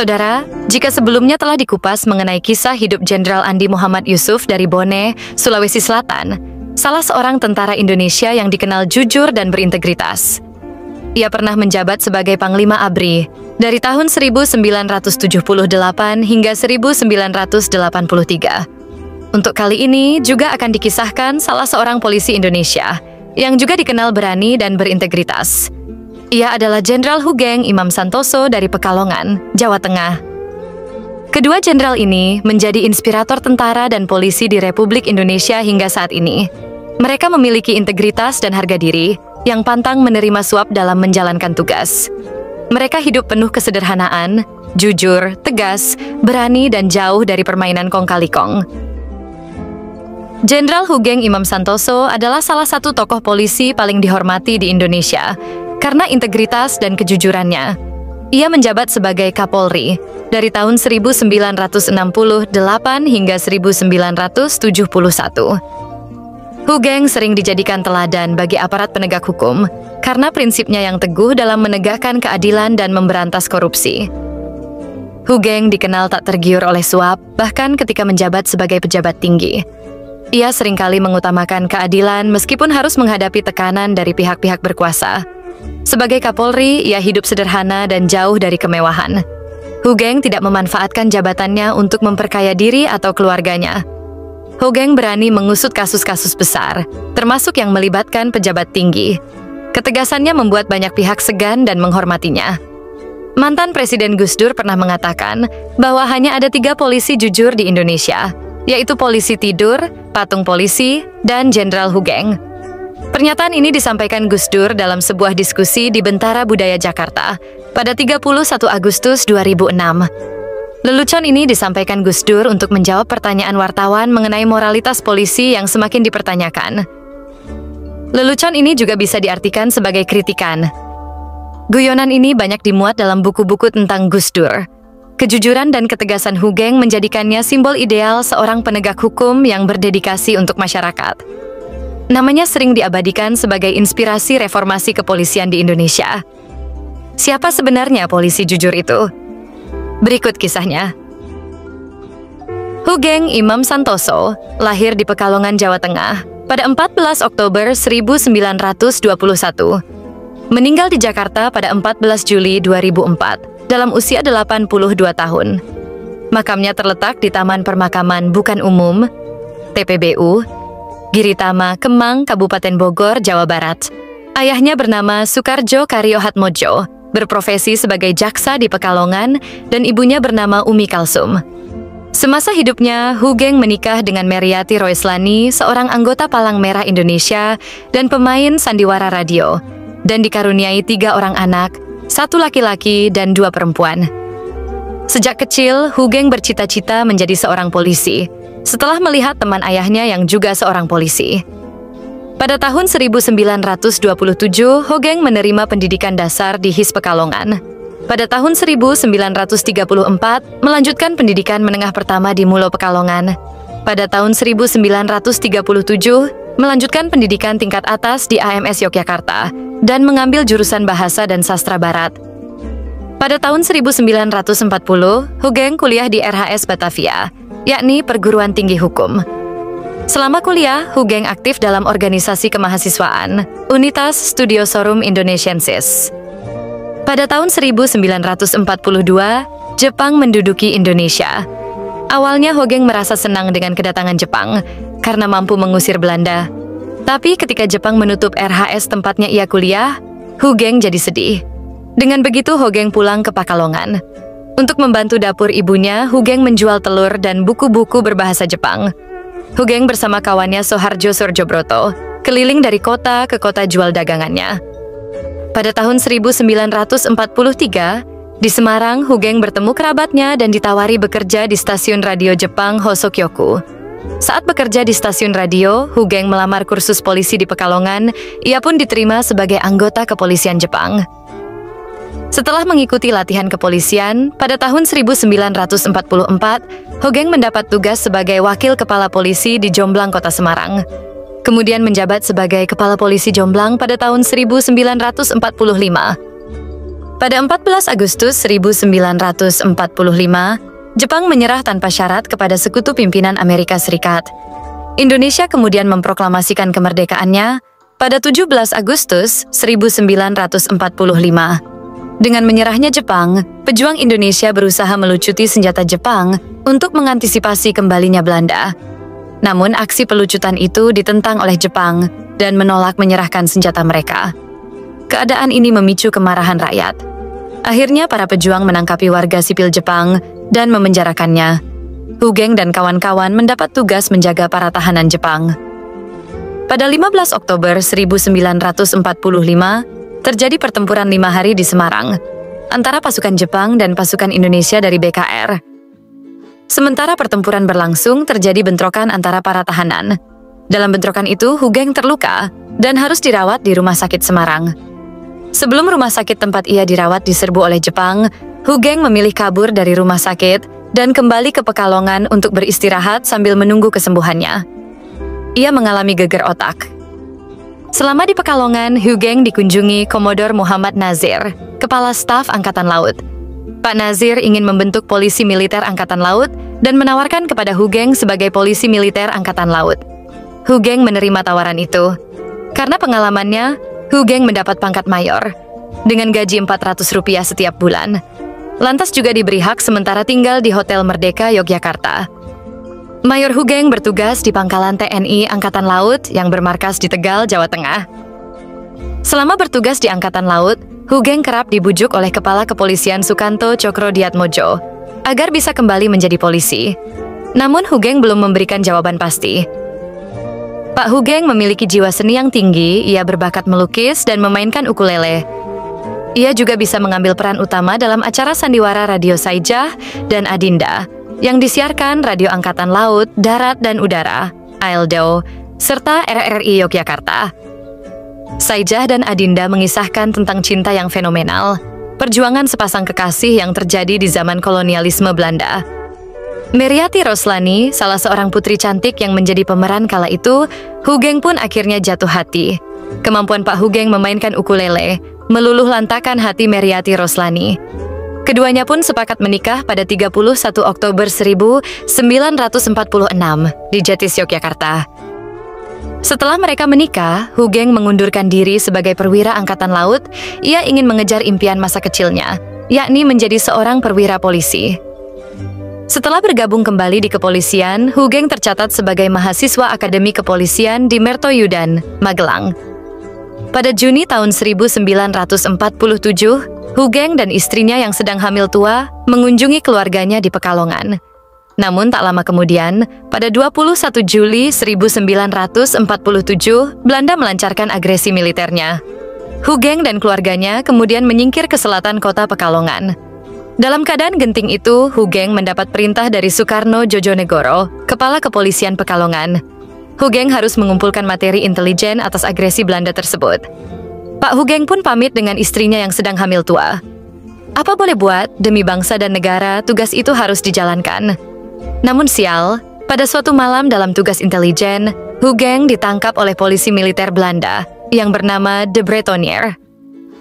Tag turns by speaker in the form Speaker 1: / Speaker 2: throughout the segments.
Speaker 1: Saudara, jika sebelumnya telah dikupas mengenai kisah hidup Jenderal Andi Muhammad Yusuf dari Bone, Sulawesi Selatan, salah seorang tentara Indonesia yang dikenal jujur dan berintegritas. Ia pernah menjabat sebagai Panglima ABRI dari tahun 1978 hingga 1983. Untuk kali ini juga akan dikisahkan salah seorang polisi Indonesia yang juga dikenal berani dan berintegritas. Ia adalah Jenderal Hugeng Imam Santoso dari Pekalongan, Jawa Tengah. Kedua jenderal ini menjadi inspirator tentara dan polisi di Republik Indonesia hingga saat ini. Mereka memiliki integritas dan harga diri yang pantang menerima suap dalam menjalankan tugas. Mereka hidup penuh kesederhanaan, jujur, tegas, berani, dan jauh dari permainan kong kali kong. Jenderal Hugeng Imam Santoso adalah salah satu tokoh polisi paling dihormati di Indonesia karena integritas dan kejujurannya. Ia menjabat sebagai Kapolri dari tahun 1968 hingga 1971. Hugeng sering dijadikan teladan bagi aparat penegak hukum karena prinsipnya yang teguh dalam menegakkan keadilan dan memberantas korupsi. Hugeng dikenal tak tergiur oleh suap, bahkan ketika menjabat sebagai pejabat tinggi. Ia seringkali mengutamakan keadilan meskipun harus menghadapi tekanan dari pihak-pihak berkuasa. Sebagai Kapolri, ia hidup sederhana dan jauh dari kemewahan. Hugeng tidak memanfaatkan jabatannya untuk memperkaya diri atau keluarganya. Hugeng berani mengusut kasus-kasus besar, termasuk yang melibatkan pejabat tinggi. Ketegasannya membuat banyak pihak segan dan menghormatinya. Mantan Presiden Gus Dur pernah mengatakan bahwa hanya ada 3 polisi jujur di Indonesia, yaitu polisi tidur, patung polisi, dan Jenderal Hugeng. Pernyataan ini disampaikan Gus Dur dalam sebuah diskusi di Bentara Budaya Jakarta pada 31 Agustus 2006. Lelucon ini disampaikan Gus Dur untuk menjawab pertanyaan wartawan mengenai moralitas polisi yang semakin dipertanyakan. Lelucon ini juga bisa diartikan sebagai kritikan. Guyonan ini banyak dimuat dalam buku-buku tentang Gus Dur. Kejujuran dan ketegasan Hugeng menjadikannya simbol ideal seorang penegak hukum yang berdedikasi untuk masyarakat. Namanya sering diabadikan sebagai inspirasi reformasi kepolisian di Indonesia. Siapa sebenarnya polisi jujur itu? Berikut kisahnya. Hugeng Imam Santoso lahir di Pekalongan, Jawa Tengah pada 14 Oktober 1921. Meninggal di Jakarta pada 14 Juli 2004 dalam usia 82 tahun. Makamnya terletak di Taman Permakaman Bukan Umum, TPBU, Giritama, Kemang, Kabupaten Bogor, Jawa Barat. Ayahnya bernama Sukarjo Karyohatmojo, berprofesi sebagai jaksa di Pekalongan, dan ibunya bernama Umi Kalsum. Semasa hidupnya, Hugeng menikah dengan Meriati Roeslani, seorang anggota Palang Merah Indonesia dan pemain sandiwara radio, dan dikaruniai 3 orang anak, 1 laki-laki dan 2 perempuan. Sejak kecil, Hugeng bercita-cita menjadi seorang polisi, setelah melihat teman ayahnya yang juga seorang polisi. Pada tahun 1927, Hugeng menerima pendidikan dasar di HIS Pekalongan. Pada tahun 1934, melanjutkan pendidikan menengah pertama di Mulo Pekalongan. Pada tahun 1937, melanjutkan pendidikan tingkat atas di AMS Yogyakarta dan mengambil jurusan Bahasa dan Sastra Barat. Pada tahun 1940, Hugeng kuliah di RHS Batavia, yakni Perguruan Tinggi Hukum. Selama kuliah, Hugeng aktif dalam organisasi kemahasiswaan, Unitas Studiosorum Indonesiensis. Pada tahun 1942, Jepang menduduki Indonesia. Awalnya Hugeng merasa senang dengan kedatangan Jepang karena mampu mengusir Belanda. Tapi ketika Jepang menutup RHS tempatnya ia kuliah, Hugeng jadi sedih. Dengan begitu Hugeng pulang ke Pekalongan. Untuk membantu dapur ibunya, Hugeng menjual telur dan buku-buku berbahasa Jepang. Hugeng bersama kawannya Soharjo Surjobroto keliling dari kota ke kota jual dagangannya. Pada tahun 1943, di Semarang, Hugeng bertemu kerabatnya dan ditawari bekerja di stasiun radio Jepang Hosokyoku. Saat bekerja di stasiun radio, Hugeng melamar kursus polisi di Pekalongan. Ia pun diterima sebagai anggota kepolisian Jepang. Setelah mengikuti latihan kepolisian, pada tahun 1944, Hugeng mendapat tugas sebagai wakil kepala polisi di Jomblang, Kota Semarang. Kemudian menjabat sebagai kepala polisi Jomblang pada tahun 1945. Pada 14 Agustus 1945, Jepang menyerah tanpa syarat kepada sekutu pimpinan Amerika Serikat. Indonesia kemudian memproklamasikan kemerdekaannya pada 17 Agustus 1945. Dengan menyerahnya Jepang, pejuang Indonesia berusaha melucuti senjata Jepang untuk mengantisipasi kembalinya Belanda. Namun aksi pelucutan itu ditentang oleh Jepang dan menolak menyerahkan senjata mereka. Keadaan ini memicu kemarahan rakyat. Akhirnya para pejuang menangkapi warga sipil Jepang dan memenjarakannya. Hugeng dan kawan-kawan mendapat tugas menjaga para tahanan Jepang. Pada 15 Oktober 1945, terjadi pertempuran 5 hari di Semarang antara pasukan Jepang dan pasukan Indonesia dari BKR. Sementara pertempuran berlangsung, terjadi bentrokan antara para tahanan. Dalam bentrokan itu, Hugeng terluka dan harus dirawat di Rumah Sakit Semarang. Sebelum rumah sakit tempat ia dirawat diserbu oleh Jepang, Hugeng memilih kabur dari rumah sakit dan kembali ke Pekalongan untuk beristirahat sambil menunggu kesembuhannya. Ia mengalami geger otak. Selama di Pekalongan, Hugeng dikunjungi Komodor Muhammad Nazir, Kepala Staf Angkatan Laut. Pak Nazir ingin membentuk polisi militer Angkatan Laut dan menawarkan kepada Hugeng sebagai polisi militer Angkatan Laut. Hugeng menerima tawaran itu. Karena pengalamannya, Hugeng mendapat pangkat mayor dengan gaji Rp400 setiap bulan. Lantas juga diberi hak sementara tinggal di Hotel Merdeka, Yogyakarta. Mayor Hugeng bertugas di Pangkalan TNI Angkatan Laut yang bermarkas di Tegal, Jawa Tengah. Selama bertugas di Angkatan Laut, Hugeng kerap dibujuk oleh Kepala Kepolisian Sukanto Cokro-Diatmodjo agar bisa kembali menjadi polisi. Namun Hugeng belum memberikan jawaban pasti. Pak Hugeng memiliki jiwa seni yang tinggi, ia berbakat melukis dan memainkan ukulele. Ia juga bisa mengambil peran utama dalam acara sandiwara Radio Saijah dan Adinda yang disiarkan Radio Angkatan Laut, Darat, dan Udara, ALDO, serta RRI Yogyakarta. Saijah dan Adinda mengisahkan tentang cinta yang fenomenal, perjuangan sepasang kekasih yang terjadi di zaman kolonialisme Belanda. Meriati Roslani, salah seorang putri cantik yang menjadi pemeran kala itu, Hugeng pun akhirnya jatuh hati. Kemampuan Pak Hugeng memainkan ukulele meluluh lantakan hati Meriati Roslani. Keduanya pun sepakat menikah pada 31 Oktober 1946 di Jetis, Yogyakarta. Setelah mereka menikah, Hugeng mengundurkan diri sebagai perwira Angkatan Laut. Ia ingin mengejar impian masa kecilnya, yakni menjadi seorang perwira polisi. Setelah bergabung kembali di kepolisian, Hugeng tercatat sebagai mahasiswa Akademi Kepolisian di Mertoyudan, Magelang. Pada Juni tahun 1947, Hugeng dan istrinya yang sedang hamil tua mengunjungi keluarganya di Pekalongan. Namun tak lama kemudian, pada 21 Juli 1947, Belanda melancarkan agresi militernya. Hugeng dan keluarganya kemudian menyingkir ke selatan kota Pekalongan. Dalam keadaan genting itu, Hugeng mendapat perintah dari Soekarno Jojonegoro, Kepala Kepolisian Pekalongan. Hugeng harus mengumpulkan materi intelijen atas agresi Belanda tersebut. Pak Hugeng pun pamit dengan istrinya yang sedang hamil tua. Apa boleh buat, demi bangsa dan negara, tugas itu harus dijalankan. Namun sial, pada suatu malam dalam tugas intelijen, Hugeng ditangkap oleh polisi militer Belanda yang bernama De Bretonier.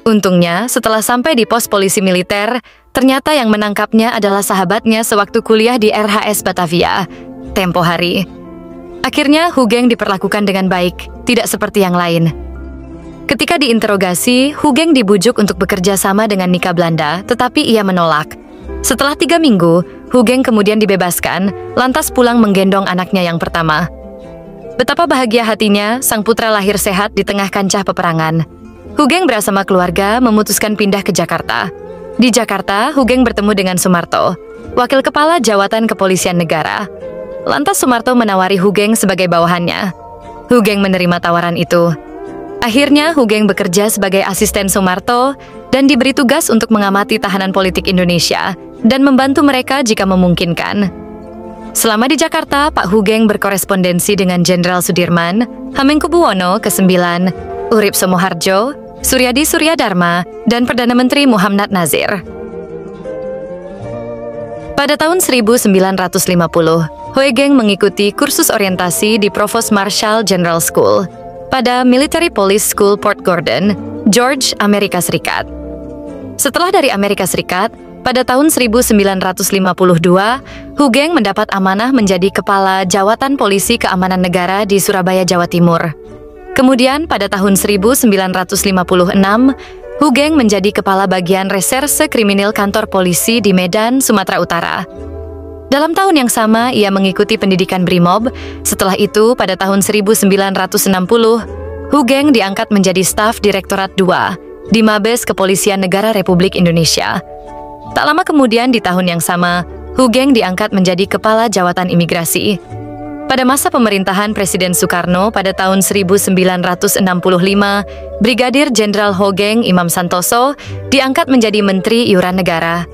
Speaker 1: Untungnya, setelah sampai di pos polisi militer, ternyata yang menangkapnya adalah sahabatnya sewaktu kuliah di RHS Batavia, tempo hari. Akhirnya, Hugeng diperlakukan dengan baik, tidak seperti yang lain. Ketika diinterogasi, Hugeng dibujuk untuk bekerja sama dengan Nika Belanda, tetapi ia menolak. Setelah 3 minggu, Hugeng kemudian dibebaskan, lantas pulang menggendong anaknya yang pertama. Betapa bahagia hatinya, sang putra lahir sehat di tengah kancah peperangan. Hugeng bersama keluarga memutuskan pindah ke Jakarta. Di Jakarta, Hugeng bertemu dengan Sumarto, Wakil Kepala Jawatan Kepolisian Negara. Lantas Sumarto menawari Hugeng sebagai bawahannya. Hugeng menerima tawaran itu. Akhirnya, Hugeng bekerja sebagai asisten Sumarto dan diberi tugas untuk mengamati tahanan politik Indonesia dan membantu mereka jika memungkinkan. Selama di Jakarta, Pak Hugeng berkorespondensi dengan Jenderal Sudirman, Hamengkubuwono ke-9, Urip Somoharjo, Suryadi Suryadharma, dan Perdana Menteri Muhammad Nazir. Pada tahun 1950, Hugeng mengikuti kursus orientasi di Provost Marshal General School pada Military Police School Port Gordon, Georgia, Amerika Serikat. Setelah dari Amerika Serikat, pada tahun 1952, Hugeng mendapat amanah menjadi Kepala Jawatan Polisi Keamanan Negara di Surabaya, Jawa Timur. Kemudian pada tahun 1956, Hugeng menjadi Kepala Bagian Reserse Kriminal Kantor Polisi di Medan, Sumatera Utara. Dalam tahun yang sama, ia mengikuti pendidikan Brimob. Setelah itu, pada tahun 1960, Hugeng diangkat menjadi staf Direktorat II di Mabes Kepolisian Negara Republik Indonesia. Tak lama kemudian di tahun yang sama, Hugeng diangkat menjadi Kepala Jawatan Imigrasi. Pada masa pemerintahan Presiden Soekarno pada tahun 1965, Brigadir Jenderal Hugeng Imam Santoso diangkat menjadi Menteri Iuran Negara.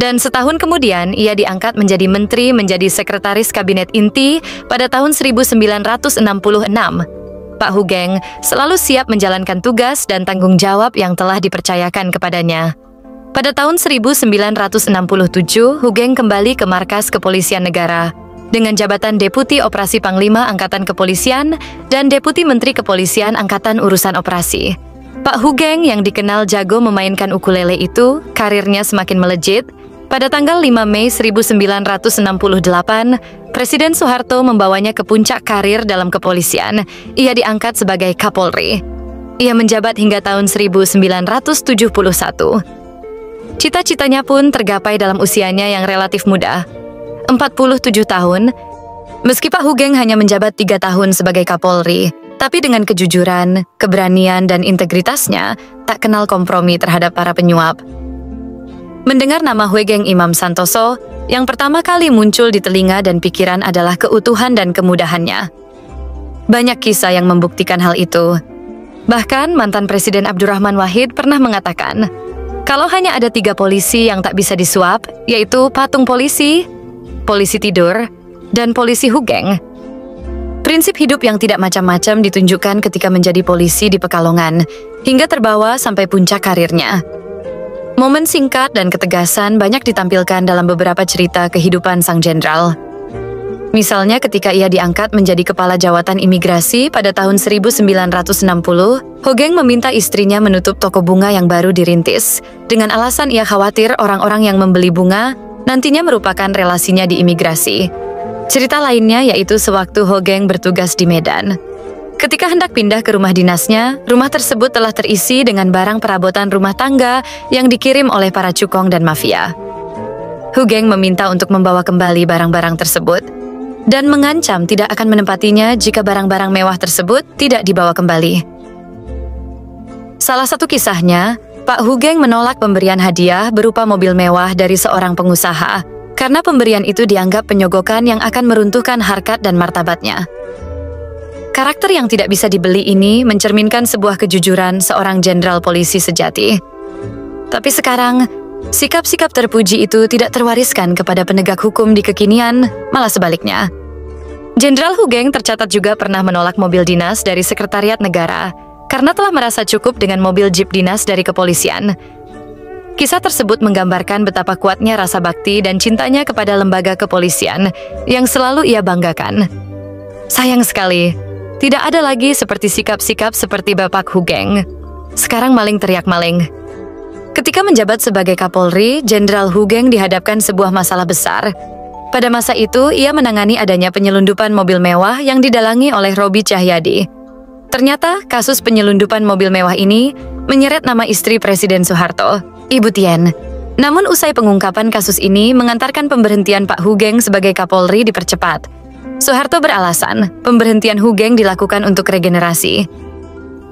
Speaker 1: Dan setahun kemudian, ia diangkat menjadi Menteri menjadi Sekretaris Kabinet Inti pada tahun 1966. Pak Hugeng selalu siap menjalankan tugas dan tanggung jawab yang telah dipercayakan kepadanya. Pada tahun 1967, Hugeng kembali ke Markas Kepolisian Negara dengan jabatan Deputi Operasi Panglima Angkatan Kepolisian dan Deputi Menteri Kepolisian Angkatan Urusan Operasi. Pak Hugeng yang dikenal jago memainkan ukulele itu, karirnya semakin melejit. Pada tanggal 5 Mei 1968, Presiden Soeharto membawanya ke puncak karir dalam kepolisian. Ia diangkat sebagai Kapolri. Ia menjabat hingga tahun 1971. Cita-citanya pun tergapai dalam usianya yang relatif muda, 47 tahun. Meski Pak Hugeng hanya menjabat 3 tahun sebagai Kapolri, tapi dengan kejujuran, keberanian, dan integritasnya, tak kenal kompromi terhadap para penyuap. Mendengar nama Hugeng Imam Santoso, yang pertama kali muncul di telinga dan pikiran adalah keutuhan dan kemudahannya. Banyak kisah yang membuktikan hal itu. Bahkan mantan Presiden Abdurrahman Wahid pernah mengatakan, kalau hanya ada 3 polisi yang tak bisa disuap, yaitu patung polisi, polisi tidur, dan polisi Hugeng. Prinsip hidup yang tidak macam-macam ditunjukkan ketika menjadi polisi di Pekalongan, hingga terbawa sampai puncak karirnya. Momen singkat dan ketegasan banyak ditampilkan dalam beberapa cerita kehidupan sang jenderal. Misalnya ketika ia diangkat menjadi Kepala Jawatan Imigrasi pada tahun 1960, Hugeng meminta istrinya menutup toko bunga yang baru dirintis, dengan alasan ia khawatir orang-orang yang membeli bunga nantinya merupakan relasinya di imigrasi. Cerita lainnya yaitu sewaktu Hugeng bertugas di Medan. Ketika hendak pindah ke rumah dinasnya, rumah tersebut telah terisi dengan barang perabotan rumah tangga yang dikirim oleh para cukong dan mafia. Hugeng meminta untuk membawa kembali barang-barang tersebut dan mengancam tidak akan menempatinya jika barang-barang mewah tersebut tidak dibawa kembali. Salah satu kisahnya, Pak Hugeng menolak pemberian hadiah berupa mobil mewah dari seorang pengusaha karena pemberian itu dianggap penyogokan yang akan meruntuhkan harkat dan martabatnya. Karakter yang tidak bisa dibeli ini mencerminkan sebuah kejujuran seorang jenderal polisi sejati. Tapi sekarang, sikap-sikap terpuji itu tidak terwariskan kepada penegak hukum di kekinian, malah sebaliknya. Jenderal Hugeng tercatat juga pernah menolak mobil dinas dari Sekretariat Negara karena telah merasa cukup dengan mobil jeep dinas dari kepolisian. Kisah tersebut menggambarkan betapa kuatnya rasa bakti dan cintanya kepada lembaga kepolisian yang selalu ia banggakan. Sayang sekali, tidak ada lagi seperti sikap-sikap seperti Bapak Hugeng. Sekarang maling teriak maling. Ketika menjabat sebagai Kapolri, Jenderal Hugeng dihadapkan sebuah masalah besar. Pada masa itu, ia menangani adanya penyelundupan mobil mewah yang didalangi oleh Robi Cahyadi. Ternyata, kasus penyelundupan mobil mewah ini menyeret nama istri Presiden Soeharto, Ibu Tien. Namun usai pengungkapan kasus ini mengantarkan pemberhentian Pak Hugeng sebagai Kapolri dipercepat. Soeharto beralasan, pemberhentian Hugeng dilakukan untuk regenerasi.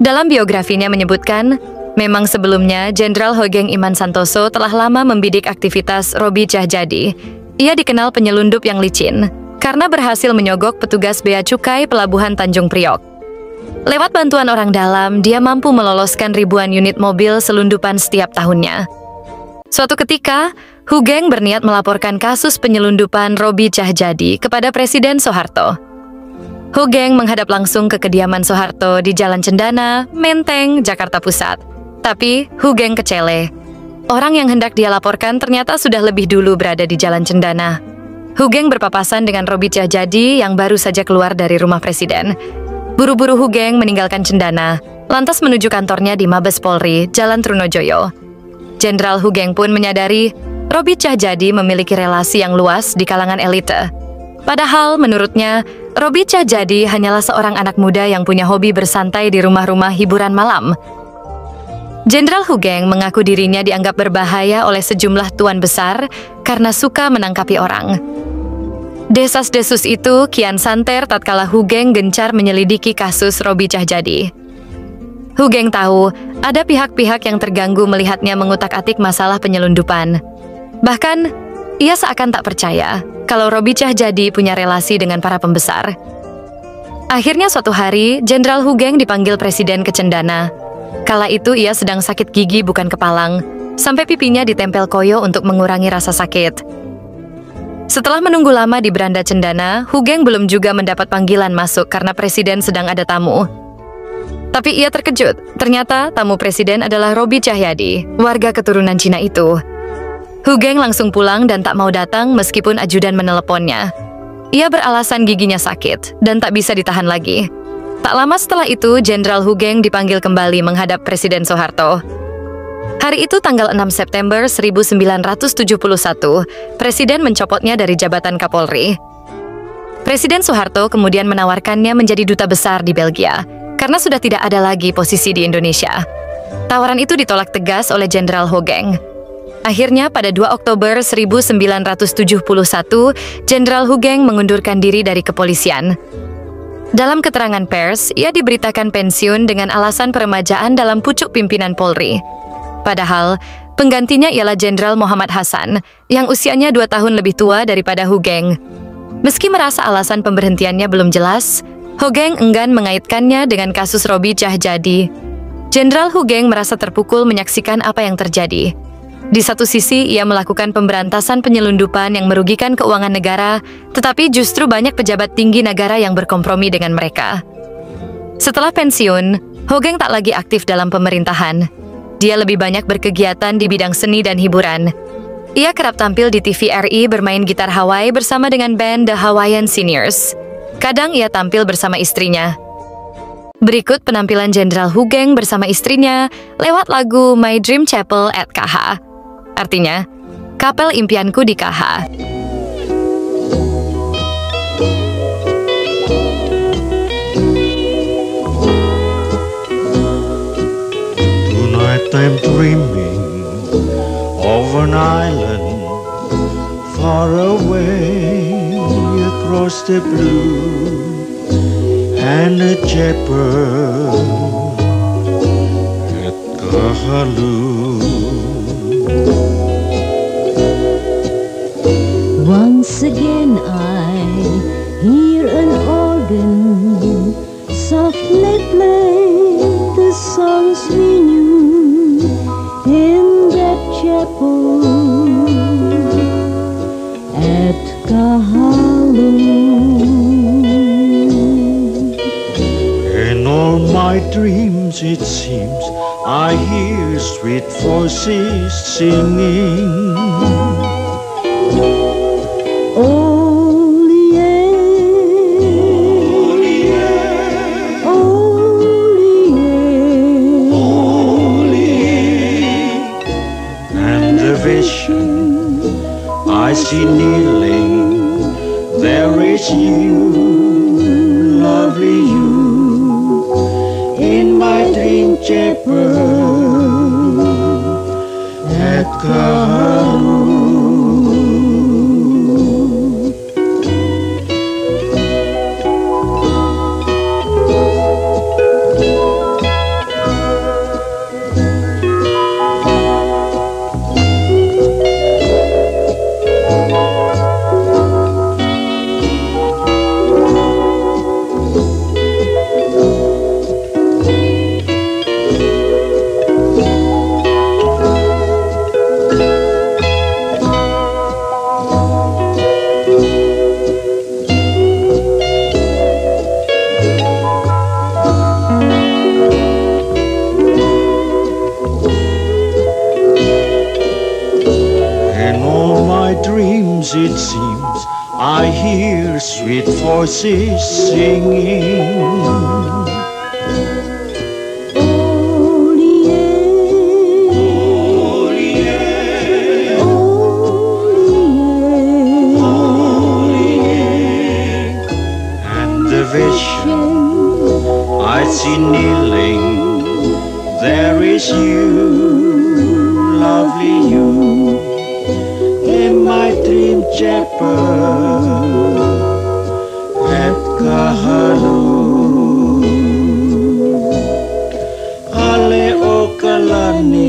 Speaker 1: Dalam biografinya menyebutkan, memang sebelumnya Jenderal Hugeng Imam Santoso telah lama membidik aktivitas Robi Cahyadi. Ia dikenal penyelundup yang licin, karena berhasil menyogok petugas Bea Cukai Pelabuhan Tanjung Priok. Lewat bantuan orang dalam, dia mampu meloloskan ribuan unit mobil selundupan setiap tahunnya. Suatu ketika, Hugeng berniat melaporkan kasus penyelundupan Robi Cahyadi kepada Presiden Soeharto. Hugeng menghadap langsung ke kediaman Soeharto di Jalan Cendana, Menteng, Jakarta Pusat. Tapi Hugeng kecele. Orang yang hendak dia laporkan ternyata sudah lebih dulu berada di Jalan Cendana. Hugeng berpapasan dengan Robi Cahyadi yang baru saja keluar dari rumah Presiden. Buru-buru Hugeng meninggalkan Cendana, lantas menuju kantornya di Mabes Polri, Jalan Trunojoyo. Jenderal Hugeng pun menyadari Robi Cahyadi memiliki relasi yang luas di kalangan elite. Padahal menurutnya, Robi Cahyadi hanyalah seorang anak muda yang punya hobi bersantai di rumah-rumah hiburan malam. Jenderal Hugeng mengaku dirinya dianggap berbahaya oleh sejumlah tuan besar karena suka menangkapi orang. Desas-desus itu kian santer tatkala Hugeng gencar menyelidiki kasus Robi Cahyadi. Hugeng tahu ada pihak-pihak yang terganggu melihatnya mengutak-atik masalah penyelundupan. Bahkan, ia seakan tak percaya kalau Robi Cahyadi punya relasi dengan para pembesar. Akhirnya suatu hari, Jenderal Hugeng dipanggil Presiden ke Cendana. Kala itu ia sedang sakit gigi bukan kepalang, sampai pipinya ditempel koyo untuk mengurangi rasa sakit. Setelah menunggu lama di beranda Cendana, Hugeng belum juga mendapat panggilan masuk karena Presiden sedang ada tamu. Tapi ia terkejut, ternyata tamu Presiden adalah Robi Cahyadi, warga keturunan Cina itu. Hugeng langsung pulang dan tak mau datang meskipun ajudan meneleponnya. Ia beralasan giginya sakit dan tak bisa ditahan lagi. Tak lama setelah itu, Jenderal Hugeng dipanggil kembali menghadap Presiden Soeharto. Hari itu tanggal 6 September 1971, Presiden mencopotnya dari jabatan Kapolri. Presiden Soeharto kemudian menawarkannya menjadi duta besar di Belgia, karena sudah tidak ada lagi posisi di Indonesia. Tawaran itu ditolak tegas oleh Jenderal Hugeng. Akhirnya pada 2 Oktober 1971, Jenderal Hugeng mengundurkan diri dari kepolisian. Dalam keterangan pers, ia diberitakan pensiun dengan alasan peremajaan dalam pucuk pimpinan Polri. Padahal, penggantinya ialah Jenderal Muhammad Hasan, yang usianya 2 tahun lebih tua daripada Hugeng. Meski merasa alasan pemberhentiannya belum jelas, Hugeng enggan mengaitkannya dengan kasus Robi Cahyadi. Jenderal Hugeng merasa terpukul menyaksikan apa yang terjadi. Di satu sisi, ia melakukan pemberantasan penyelundupan yang merugikan keuangan negara, tetapi justru banyak pejabat tinggi negara yang berkompromi dengan mereka. Setelah pensiun, Hugeng tak lagi aktif dalam pemerintahan. Dia lebih banyak berkegiatan di bidang seni dan hiburan. Ia kerap tampil di TV RI bermain gitar Hawaii bersama dengan band The Hawaiian Seniors. Kadang ia tampil bersama istrinya. Berikut penampilan Jenderal Hugeng bersama istrinya lewat lagu My Dream Chapel at KH. Artinya, kapel impianku di KH.
Speaker 2: Tonight I'm dreaming of an island far away across the blue, and a chapel at Kahalu.
Speaker 3: Once again I hear an organ softly play the songs we knew in that chapel at Kahalu.
Speaker 2: In all my dreams it seems I hear sweet voices singing.
Speaker 3: Oh yeah, oh yeah,
Speaker 2: oh yeah. And the vision I see kneeling, there is you, lovely you, in my dream chapel at Kahalu. It seems I hear sweet voices singing.
Speaker 3: oh yeah,
Speaker 2: vision. I see kneeling, there is you, lovely you, in my dream chapel at Kahalu. Ale o kalani